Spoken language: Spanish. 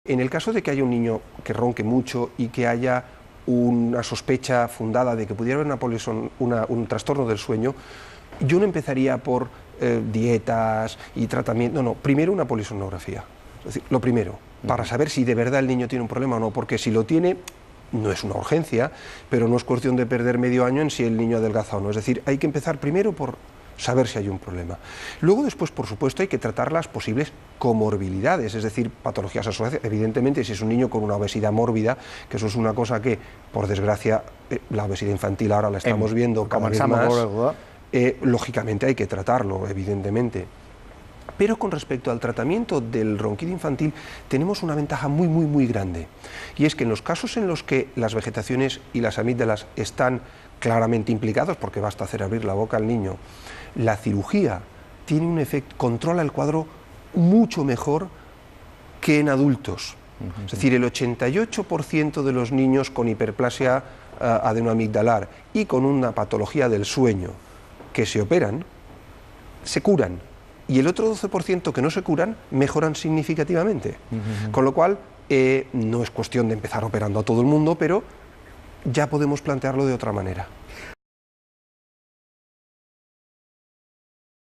En el caso de que haya un niño que ronque mucho y que haya una sospecha fundada de que pudiera haber un trastorno del sueño, yo no empezaría por dietas y tratamiento, no, primero una polisomnografía, es decir, lo primero, para saber si de verdad el niño tiene un problema o no, porque si lo tiene, no es una urgencia, pero no es cuestión de perder medio año en si el niño adelgaza o no, es decir, hay que empezar primero por saber si hay un problema. Luego, después, por supuesto, hay que tratar las posibles comorbilidades, es decir, patologías asociadas. Evidentemente, si es un niño con una obesidad mórbida, que eso es una cosa que, por desgracia, la obesidad infantil ahora la estamos viendo cada vez más, lógicamente hay que tratarlo, evidentemente. Pero con respecto al tratamiento del ronquido infantil tenemos una ventaja muy grande, y es que en los casos en los que las vegetaciones y las amígdalas están claramente implicados, porque basta hacer abrir la boca al niño, la cirugía tiene un efecto, controla el cuadro mucho mejor que en adultos. Es decir, el 88% de los niños con hiperplasia adenoamigdalar y con una patología del sueño que se operan, se curan. Y el otro 12% que no se curan, mejoran significativamente. Con lo cual, no es cuestión de empezar operando a todo el mundo, pero ya podemos plantearlo de otra manera.